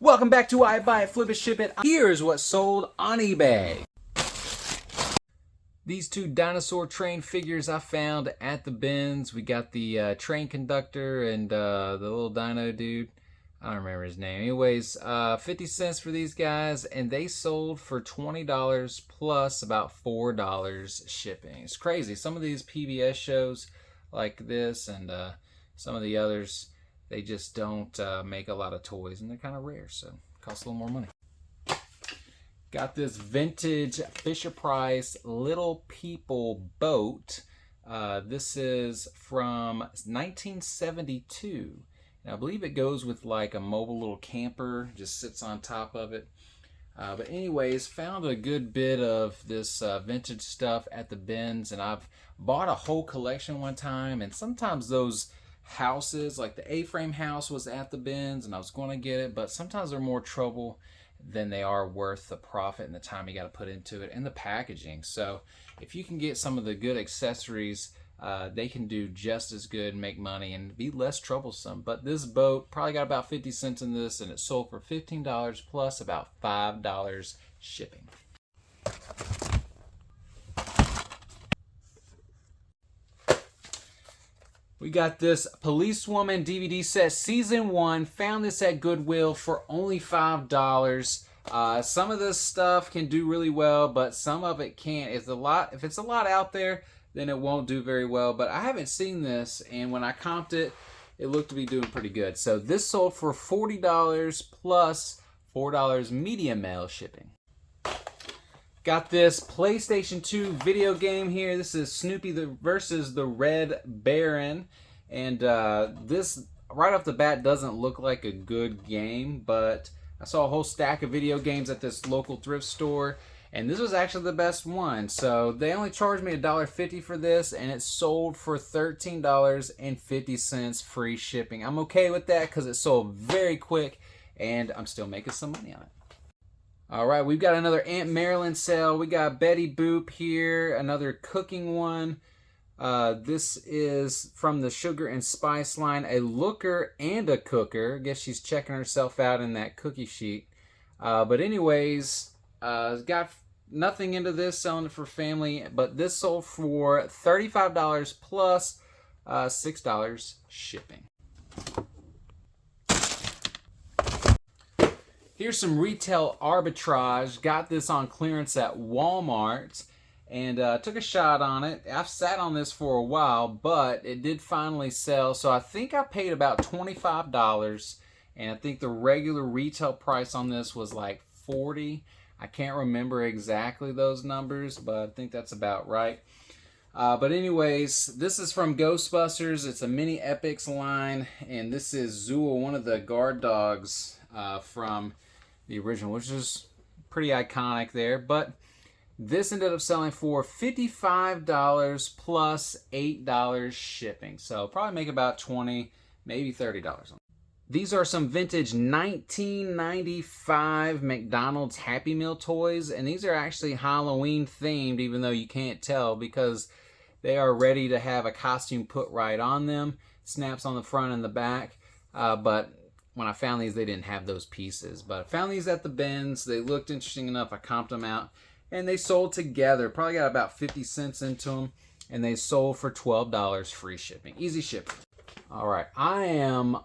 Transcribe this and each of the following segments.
Welcome back to I Buy It, Flip It, Ship It. Here's what sold on eBay. These two dinosaur train figures I found at the bins. We got the train conductor and the little dino dude. I don't remember his name. Anyways, 50 cents for these guys, and they sold for $20 plus about $4 shipping. It's crazy. Some of these PBS shows like this and some of the others, they just don't make a lot of toys, and they're kind of rare, so it costs a little more money. Got this vintage Fisher-Price Little People boat. This is from 1972. And I believe it goes with like a mobile little camper, just sits on top of it. But anyways, found a good bit of this vintage stuff at the bins, and I've bought a whole collection one time, and sometimes those houses, like the A-frame house was at the bins and I was going to get it, but sometimes they're more trouble than they are worth the profit and the time you got to put into it and the packaging. So if you can get some of the good accessories, they can do just as good and make money and be less troublesome. But this boat probably got about 50 cents in this, and it sold for $15 plus about $5 shipping. We got this Policewoman DVD set Season 1. Found this at Goodwill for only $5. Some of this stuff can do really well, but some of it can't. If it's a lot out there, then it won't do very well. But I haven't seen this, and when I comped it, it looked to be doing pretty good. So this sold for $40 plus $4 media mail shipping. Got this PlayStation 2 video game here. This is Snoopy versus the Red Baron. And this, right off the bat, doesn't look like a good game. But I saw a whole stack of video games at this local thrift store, and this was actually the best one. So they only charged me $1.50 for this, and it sold for $13.50 free shipping. I'm okay with that because it sold very quick, and I'm still making some money on it. All right, we've got another Aunt Marilyn sale. We got Betty Boop here, another cooking one. This is from the Sugar and Spice line, a looker and a cooker. I guess she's checking herself out in that cookie sheet. But anyways, got nothing into this, selling it for family. But this sold for $35 plus $6 shipping. Here's some retail arbitrage. Got this on clearance at Walmart and took a shot on it. I've sat on this for a while, but it did finally sell. So I think I paid about $25, and I think the regular retail price on this was like $40. I can't remember exactly those numbers, but I think that's about right. But anyways, this is from Ghostbusters. It's a Mini Epics line, and this is Zool, one of the guard dogs from the original, which is pretty iconic there. But this ended up selling for $55 plus $8 shipping. So probably make about $20, maybe $30 on it. These are some vintage 1995 McDonald's Happy Meal toys, and these are actually Halloween themed, even though you can't tell, because they are ready to have a costume put right on them. Snaps on the front and the back, but when I found these, they didn't have those pieces. But I found these at the bins. They looked interesting enough. I comped them out, and they sold together. Probably got about 50 cents into them, and they sold for $12 free shipping. Easy shipping. All right, I am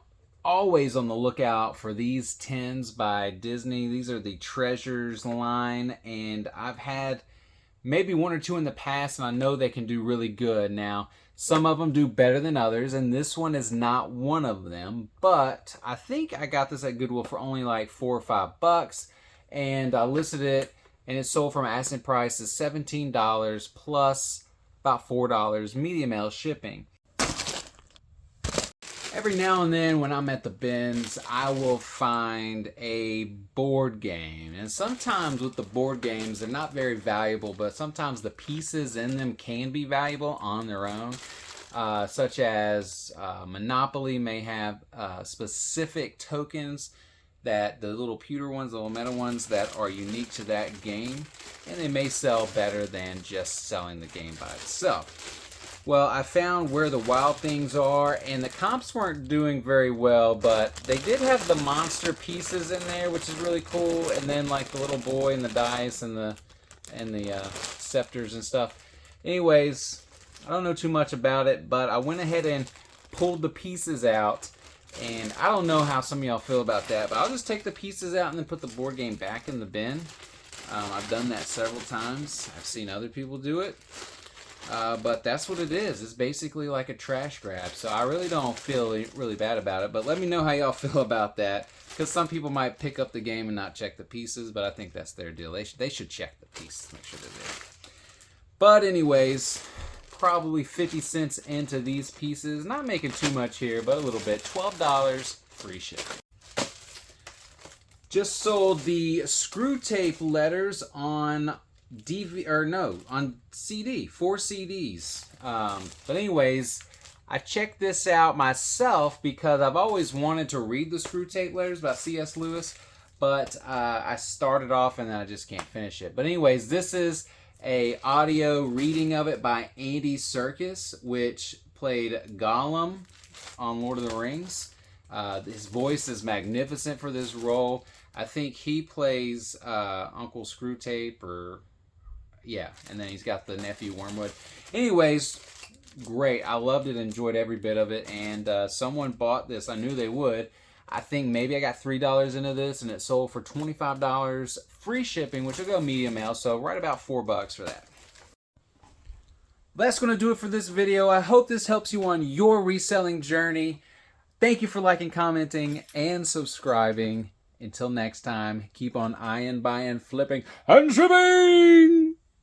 always on the lookout for these tins by Disney. These are the Treasures line, and I've had maybe one or two in the past, and I know they can do really good. Now, some of them do better than others, and this one is not one of them, but I think I got this at Goodwill for only like $4 or $5, and I listed it, and it sold from asking price is $17 plus about $4 media mail shipping. Every now and then when I'm at the bins, I will find a board game. And sometimes with the board games, they're not very valuable, but sometimes the pieces in them can be valuable on their own. Such as Monopoly may have specific tokens, that the little pewter ones, the little metal ones that are unique to that game. And they may sell better than just selling the game by itself. Well, I found where the Wild Things are, and the comps weren't doing very well, but they did have the monster pieces in there, which is really cool, and then like the little boy and the dice and the scepters and stuff. Anyways, I don't know too much about it, but I went ahead and pulled the pieces out, and I don't know how some of y'all feel about that, but I'll just take the pieces out and then put the board game back in the bin. I've done that several times. I've seen other people do it. But that's what it is. It's basically like a trash grab. So I really don't feel really bad about it. But let me know how y'all feel about that. Because some people might pick up the game and not check the pieces. But I think that's their deal. They should check the pieces. Make sure they're there. But anyways, probably 50 cents into these pieces. Not making too much here, but a little bit. $12, free shipping. Just sold the screw tape letters on on CD, 4 CDs. But anyways, I checked this out myself because I've always wanted to read the screw tape letters by C.S. Lewis, but I started off and then I just can't finish it. But anyways, this is a audio reading of it by Andy Serkis, which played Gollum on Lord of the Rings. His voice is magnificent for this role. I think he plays Uncle Screwtape, or yeah, and then he's got the nephew Wormwood. Anyways, great. I loved it, enjoyed every bit of it, and someone bought this. I knew they would. I think maybe I got $3 into this, and it sold for $25, free shipping, which will go medium mail, so right about $4 for that. That's going to do it for this video. I hope this helps you on your reselling journey. Thank you for liking, commenting, and subscribing. Until next time, keep on eyeing, buying, flipping, and shipping!